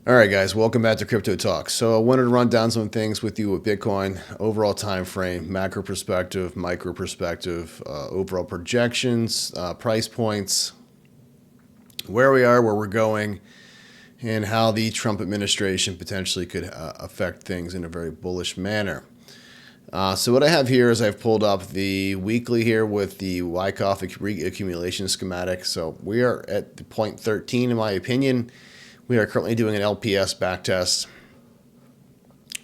All right, guys, welcome back to Crypto Talk. So I wanted to run down some things with you with Bitcoin, overall time frame, macro perspective, micro perspective, overall projections, price points, where we are, where we're going, and how the Trump administration potentially could affect things in a very bullish manner. So what I have here is I've pulled up the weekly here with the Wyckoff reaccumulation schematic. So we are at the point 13, in my opinion. We are currently doing an LPS backtest.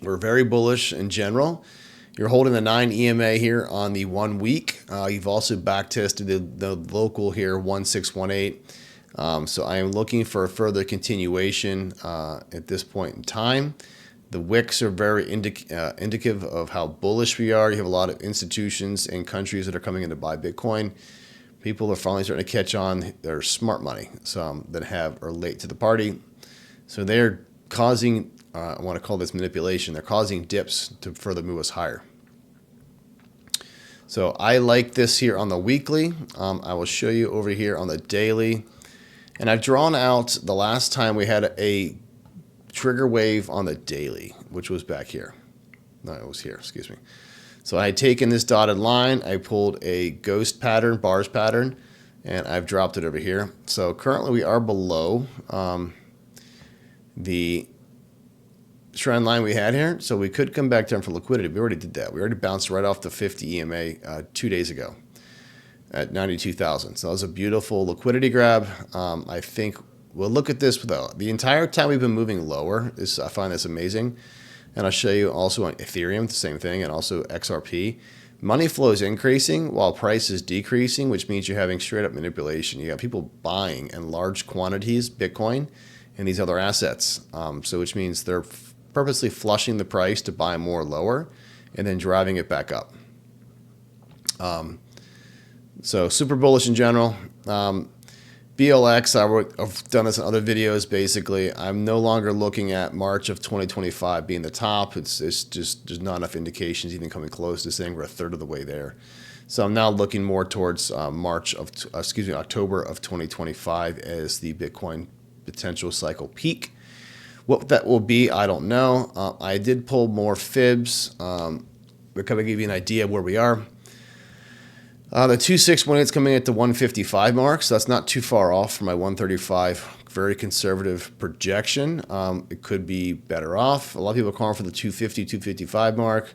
We're very bullish in general. You're holding the 9 EMA here on the 1 week. You've also backtested the local here, 1618. So I am looking for a further continuation at this point in time. The wicks are very indicative of how bullish we are. You have a lot of institutions and countries that are coming in to buy Bitcoin. People are finally starting to catch on. They're smart money, some that are late to the party. So they're causing, I want to call this manipulation, they're causing dips to further move us higher. So I like this here on the weekly. I will show you over here on the daily. And I've drawn out the last time we had a trigger wave on the daily, which was back here. No, it was here, excuse me. So I had taken this dotted line, I pulled a ghost pattern, bars pattern, and I've dropped it over here. So currently we are below the trend line we had here, so we could come back down for liquidity. We already did that. We already bounced right off the 50 EMA 2 days ago at 92,000. So that was a beautiful liquidity grab. I think we'll look at this though. The entire time we've been moving lower. I find this amazing. And I'll show you also on Ethereum, the same thing, and also XRP. Money flow is increasing while price is decreasing, which means you're having straight up manipulation. You got people buying in large quantities Bitcoin and these other assets. So which means they're purposely flushing the price to buy more lower and then driving it back up. So super bullish in general. BLX, I've done this in other videos. Basically, I'm no longer looking at March of 2025 being the top. It's just there's not enough indications even coming close to saying we're a third of the way there. So I'm now looking more towards October of 2025 as the Bitcoin potential cycle peak. What that will be, I don't know. I did pull more fibs. We're going to give you an idea of where we are. The 2618 is coming at the 155 mark, so that's not too far off from my 135. Very conservative projection. It could be better off. A lot of people are calling for the 250, 255 mark,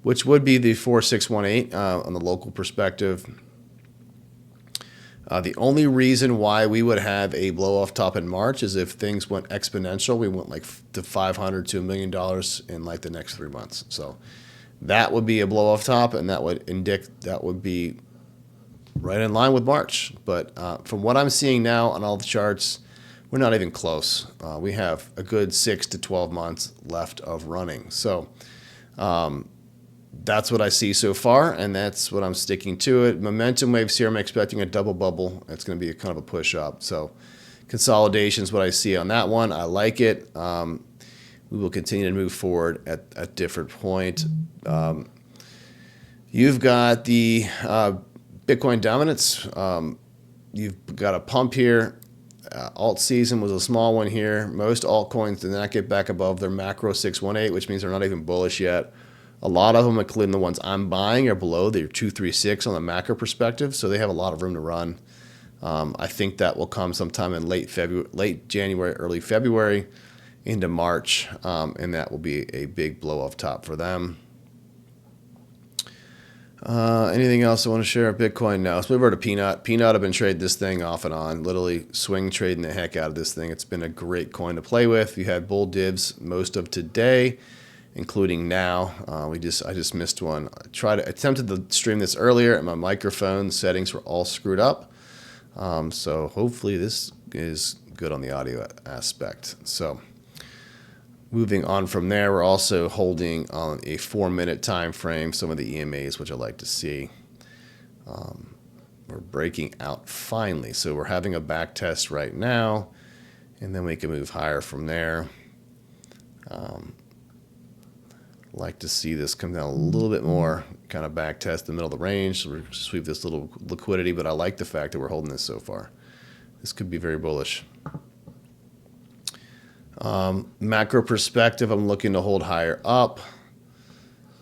which would be the 4618 on the local perspective. The only reason why we would have a blow off top in March is if things went exponential. We went like to $500 to $1 million in like the next 3 months. So that would be a blow off top, and that would be right in line with March. But from what I'm seeing now on all the charts, we're not even close. We have a good 6 to 12 months left of running. So that's what I see so far, and that's what I'm sticking to it. Momentum waves here, I'm expecting a double bubble. It's going to be a kind of a push up. So consolidation is what I see on that one. I like it. We will continue to move forward at a different point. You've got the Bitcoin dominance. You've got a pump here. Alt season was a small one here. Most altcoins did not get back above their macro 618, which means they're not even bullish yet. A lot of them, including the ones I'm buying, are below their 236 on the macro perspective, so they have a lot of room to run. I think that will come sometime in late January, early February into March, and that will be a big blow off top for them. Anything else I want to share? Bitcoin now. Let's move over to Peanut. Peanut, I've been trading this thing off and on, literally swing trading the heck out of this thing. It's been a great coin to play with. You had bull divs most of today, including now. I just missed one. Attempted to stream this earlier, and my microphone settings were all screwed up. So hopefully this is good on the audio aspect. So moving on from there, we're also holding on a 4-minute time frame some of the EMAs, which I like to see. We're breaking out finally. So we're having a back test right now, and then we can move higher from there. Like to see this come down a little bit more, kind of back test the middle of the range. So we're sweep this little liquidity, but I like the fact that we're holding this so far. This could be very bullish. Macro perspective, I'm looking to hold higher up.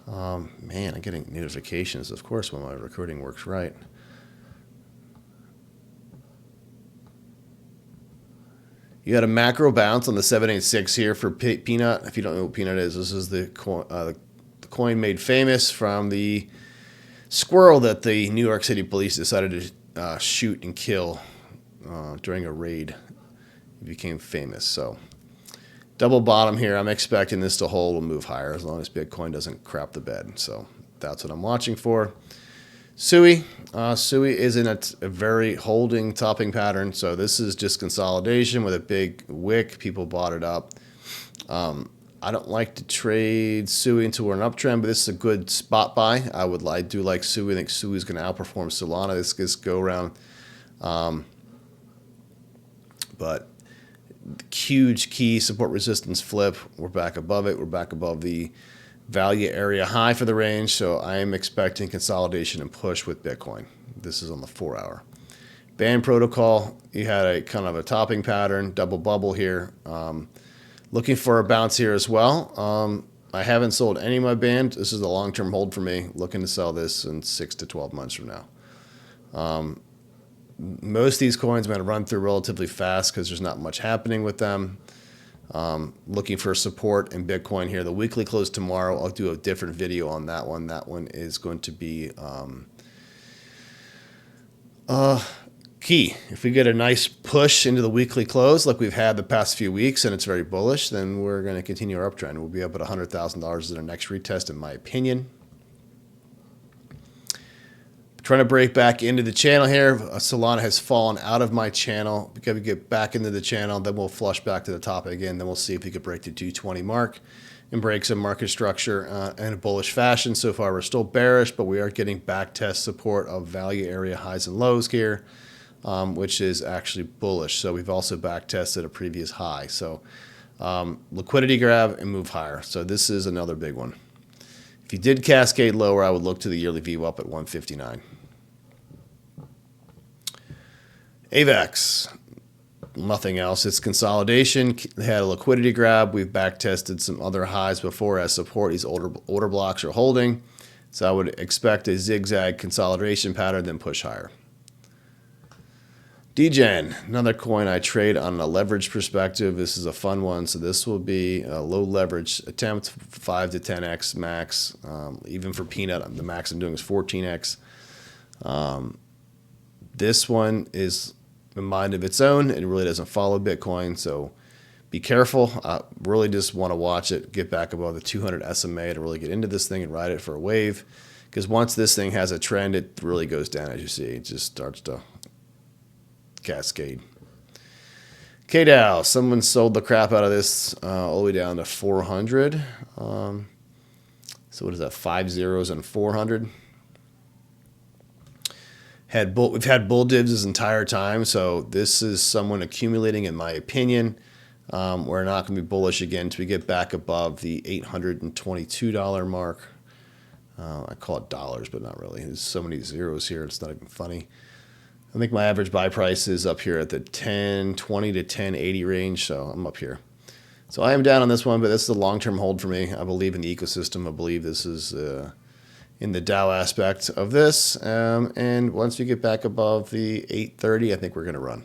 Man, I'm getting notifications, of course, when my recording works right. You had a macro bounce on the 786 here for Peanut. If you don't know what Peanut is, this is the coin made famous from the squirrel that the New York City police decided to shoot and kill during a raid. It became famous. So double bottom here. I'm expecting this to hold or move higher as long as Bitcoin doesn't crap the bed. So that's what I'm watching for. Sui. Sui is in a very holding topping pattern. So this is just consolidation with a big wick. People bought it up. I don't like to trade Sui into an uptrend, but this is a good spot buy. I do like Sui. I think Sui is going to outperform Solana this go around. But huge key support resistance flip. We're back above it. We're back above the value area high for the range. So I am expecting consolidation and push with Bitcoin. This is on the 4-hour. Band protocol, you had a kind of a topping pattern, double bubble here. Looking for a bounce here as well. I haven't sold any of my band. This is a long-term hold for me. Looking to sell this in 6 to 12 months from now. Most of these coins I'm going to run through relatively fast because there's not much happening with them. Looking for support in Bitcoin here. The weekly close tomorrow. I'll do a different video on that one. That one is going to be key. If we get a nice push into the weekly close like we've had the past few weeks and it's very bullish, then we're going to continue our uptrend. We'll be up at $100,000 in our next retest, in my opinion. Trying to break back into the channel here. Solana has fallen out of my channel. Because we get back into the channel, then we'll flush back to the top again. Then we'll see if we could break the 220 mark and break some market structure in a bullish fashion. So far, we're still bearish, but we are getting back test support of value area highs and lows here, which is actually bullish. So we've also back tested a previous high. So liquidity grab and move higher. So this is another big one. If you did cascade lower, I would look to the yearly VWAP at 159. AVAX, nothing else. It's consolidation. They had a liquidity grab. We've back tested some other highs before as support. These order blocks are holding. So I would expect a zigzag consolidation pattern, then push higher. DGen, another coin I trade on a leverage perspective. This is a fun one. So this will be a low leverage attempt, 5 to 10x max. Even for Peanut, the max I'm doing is 14x. This one is a mind of its own. It really doesn't follow Bitcoin. So be careful. I really just want to watch it get back above the 200 SMA to really get into this thing and ride it for a wave. Because once this thing has a trend, it really goes down, as you see. It just starts to cascade. KDAO, someone sold the crap out of this all the way down to 400. So what is that? 5 zeros and 400. We've had bull divs this entire time, so this is someone accumulating, in my opinion. We're not going to be bullish again until we get back above the $822 mark. I call it dollars, but not really. There's so many zeros here, it's not even funny. I think my average buy price is up here at the 1020 to 1080 range, so I'm up here. So I am down on this one, but this is a long-term hold for me. I believe in the ecosystem. I believe this is in the DAO aspect of this. And once we get back above the 830, I think we're going to run.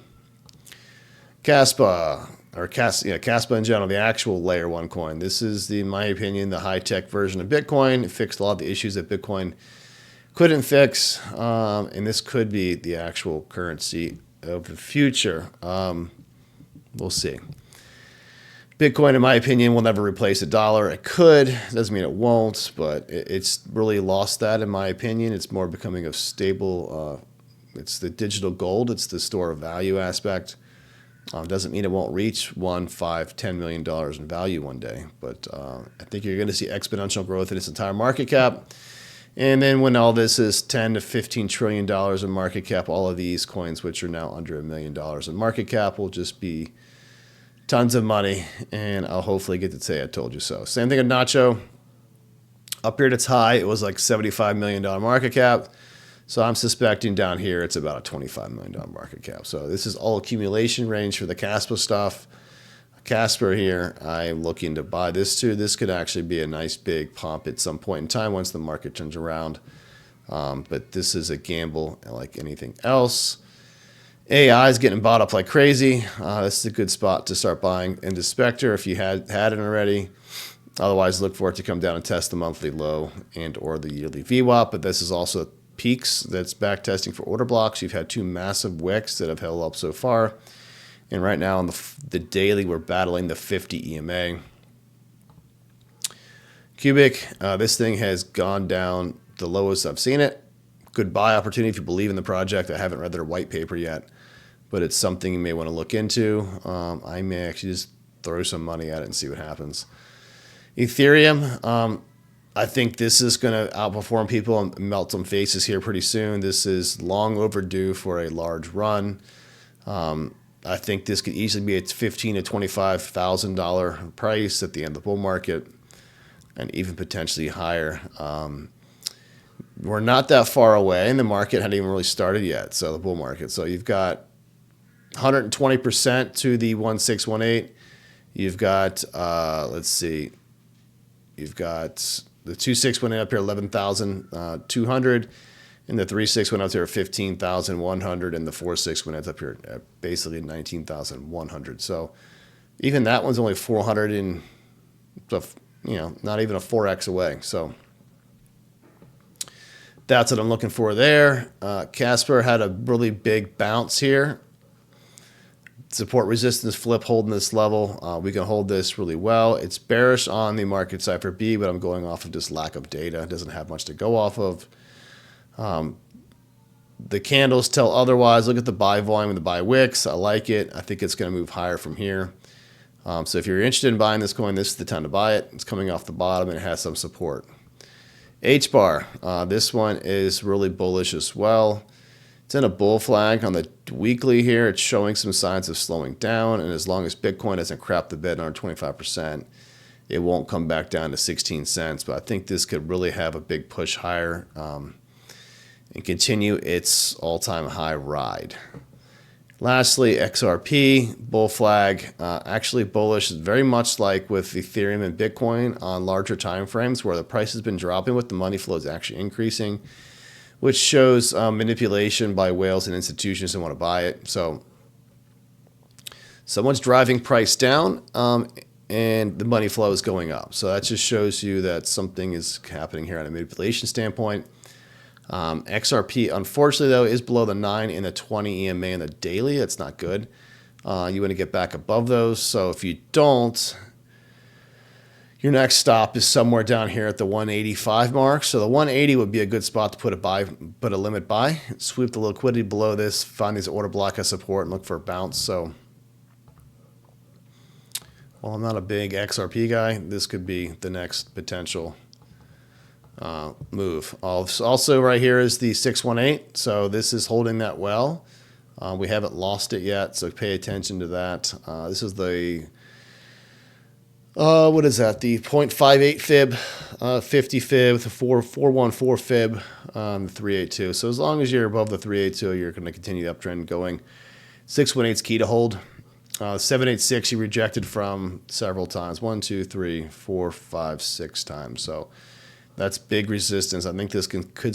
Kaspa, Kaspa in general, the actual layer 1 coin. This is, in my opinion, the high-tech version of Bitcoin. It fixed a lot of the issues that Bitcoin couldn't fix, and this could be the actual currency of the future. We'll see. Bitcoin, in my opinion, will never replace a dollar. It could. Doesn't mean it won't, but it's really lost that, in my opinion. It's more becoming a stable, it's the digital gold. It's the store of value aspect. Doesn't mean it won't reach $1, $5, $10 million in value one day, but I think you're going to see exponential growth in its entire market cap. And then when all this is $10 to $15 trillion in market cap, all of these coins, which are now under $1 million in market cap, will just be tons of money. And I'll hopefully get to say I told you so. Same thing with Nacho. Up here at its high, it was like $75 million market cap. So I'm suspecting down here it's about a $25 million market cap. So this is all accumulation range for the Kaspa stuff. Casper here, I'm looking to buy this too. This could actually be a nice big pump at some point in time once the market turns around. But this is a gamble like anything else. AI is getting bought up like crazy. This is a good spot to start buying into Spectre if you had it already. Otherwise, look for it to come down and test the monthly low and or the yearly VWAP. But this is also peaks that's back testing for order blocks. You've had two massive wicks that have held up so far. And right now on the daily, we're battling the 50 EMA. Cubic, this thing has gone down the lowest I've seen it. Good buy opportunity if you believe in the project. I haven't read their white paper yet, but it's something you may want to look into. I may actually just throw some money at it and see what happens. Ethereum, I think this is going to outperform people and melt some faces here pretty soon. This is long overdue for a large run. I think this could easily be a $15,000 to $25,000 price at the end of the bull market, and even potentially higher. We're not that far away, and the market hadn't even really started yet. So the bull market. So you've got 120% to the 1618. You've got let's see. You've got the 26 went up here 11,200, and the 36 went up here 15,100, and the 46 went up here at basically 19,100. So even that one's only 400 and not even a 4x away. So that's what I'm looking for there. Casper had a really big bounce here. Support resistance flip holding this level. We can hold this really well. It's bearish on the market Cipher B, but I'm going off of just lack of data. It doesn't have much to go off of. The candles tell otherwise. Look at the buy volume and the buy wicks. I like it. I think it's going to move higher from here. So if you're interested in buying this coin, this is the time to buy it. It's coming off the bottom and it has some support. H-bar, this one is really bullish as well. It's in a bull flag on the weekly here. It's showing some signs of slowing down, and as long as Bitcoin doesn't crap the bed under 25%, it won't come back down to 16 cents. But I think this could really have a big push higher and continue its all-time high ride. Lastly, XRP, bull flag, actually bullish, very much like with Ethereum and Bitcoin on larger time frames where the price has been dropping with the money flow is actually increasing, which shows manipulation by whales and institutions that want to buy it. So someone's driving price down and the money flow is going up. So that just shows you that something is happening here on a manipulation standpoint. XRP, unfortunately, though, is below the 9 and the 20 EMA in the daily. That's not good. You want to get back above those. So if you don't, your next stop is somewhere down here at the 185 mark. So the 180 would be a good spot to put a limit buy. Sweep the liquidity below this, find these order block of support, and look for a bounce. So while I'm not a big XRP guy, this could be the next potential move. Also right here is the 618. So this is holding that well. We haven't lost it yet, so pay attention to that. This is the, what is that? The 0.58 fib, 50 fib, the 414 fib, 382. So as long as you're above the 382, you're going to continue the uptrend going. 618 is key to hold. 786 you rejected from several times. 1, 2, 3, 4, 5, 6 times. So that's big resistance. I think this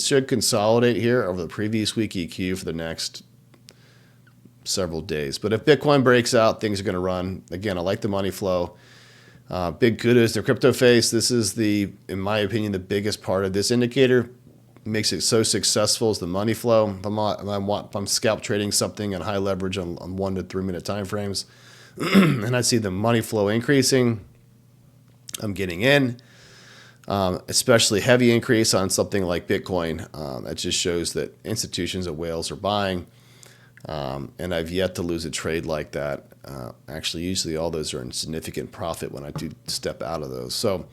should consolidate here over the previous week EQ for the next several days. But if Bitcoin breaks out, things are going to run. Again, I like the money flow. Big kudos to crypto face. This is in my opinion, the biggest part of this indicator. Makes it so successful is the money flow. If I'm scalp trading something at high leverage on 1 to 3 minute time frames, and I see the money flow increasing, I'm getting in. Especially heavy increase on something like Bitcoin. That just shows that institutions and whales are buying. And I've yet to lose a trade like that. Actually, usually all those are in significant profit when I do step out of those. So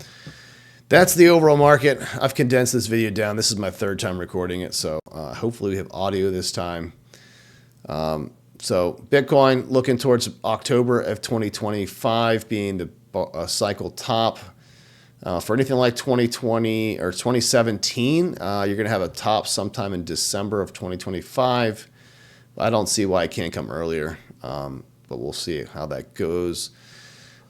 that's the overall market. I've condensed this video down. This is my third time recording it. So hopefully we have audio this time. So Bitcoin looking towards October of 2025 being the cycle top. For anything like 2020 or 2017, you're going to have a top sometime in December of 2025. I don't see why it can't come earlier, but we'll see how that goes.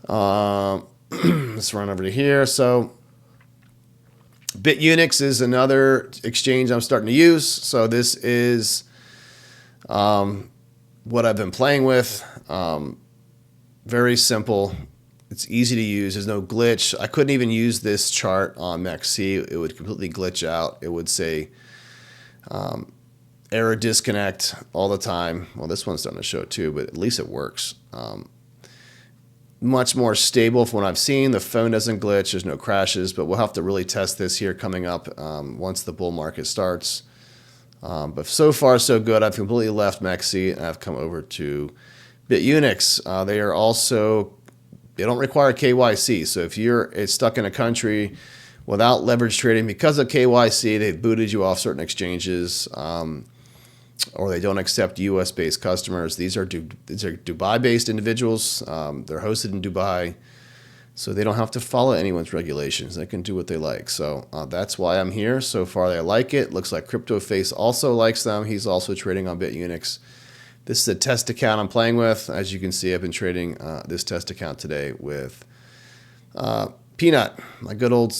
Let's run over to here. So BitUnix is another exchange I'm starting to use. So this is what I've been playing with. Very simple. It's easy to use. There's no glitch. I couldn't even use this chart on MEXC. It would completely glitch out. It would say error disconnect all the time. Well, this one's starting to show it too, but at least it works. Much more stable from what I've seen. The phone doesn't glitch. There's no crashes, but we'll have to really test this here coming up once the bull market starts. But so far, so good. I've completely left MEXC and I've come over to BitUnix. They are also, they don't require KYC. So if you're stuck in a country without leverage trading because of KYC, they've booted you off certain exchanges, or they don't accept U.S.-based customers. These are Dubai-based individuals. They're hosted in Dubai, so they don't have to follow anyone's regulations. They can do what they like. So that's why I'm here. So far, they like it. Looks like CryptoFace also likes them. He's also trading on BitUnix. This is a test account I'm playing with. As you can see, I've been trading this test account today with Peanut, my good old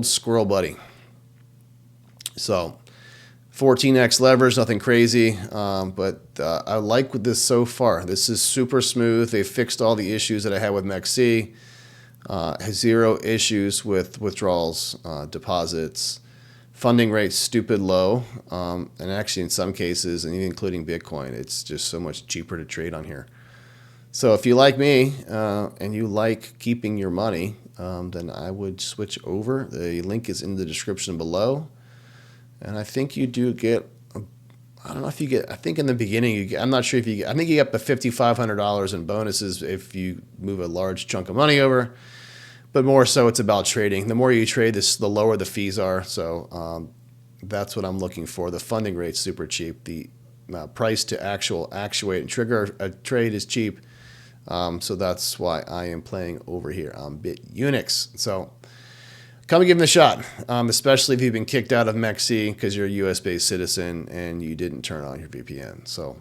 squirrel buddy. So 14x levers, nothing crazy, but I like this so far. This is super smooth. They fixed all the issues that I had with MEXC. Has zero issues with withdrawals, deposits, funding rates stupid low, and actually in some cases, and even including Bitcoin, it's just so much cheaper to trade on here. So if you like me and you like keeping your money, then I would switch over. The link is in the description below. And I think you do get, I don't know if you get, I think in the beginning, you get, I'm not sure if you get, I think you get up to $5,500 in bonuses if you move a large chunk of money over. But more so, it's about trading. The more you trade, the lower the fees are. So that's what I'm looking for. The funding rate's super cheap. The price to actuate and trigger a trade is cheap. So that's why I am playing over here on BitUnix. So come and give them a shot, especially if you've been kicked out of MEXC because you're a US-based citizen and you didn't turn on your VPN. So,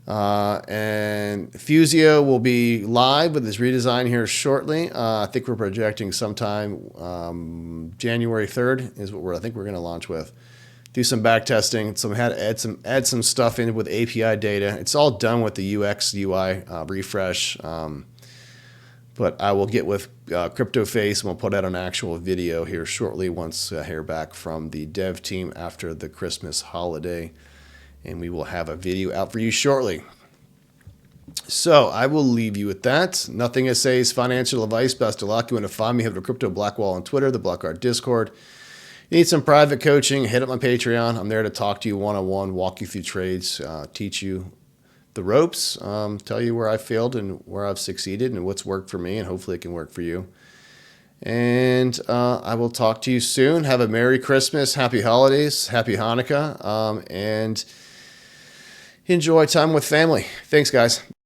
and Fusio will be live with this redesign here shortly. I think we're projecting sometime January 3rd is what I think we're going to launch with. Do some back testing. Add some stuff in with API data. It's all done with the UX UI refresh. But I will get with CryptoFace and we'll put out an actual video here shortly once I hear back from the dev team after the Christmas holiday. And we will have a video out for you shortly. So I will leave you with that. Nothing I say is financial advice. Best of luck. You want to find me, have the Crypto Blackwall on Twitter, the Blackguard Discord. You need some private coaching, hit up my Patreon. I'm there to talk to you one-on-one, walk you through trades, teach you the ropes, tell you where I failed and where I've succeeded and what's worked for me, and hopefully it can work for you. And I will talk to you soon. Have a Merry Christmas, Happy Holidays, Happy Hanukkah, and enjoy time with family. Thanks, guys.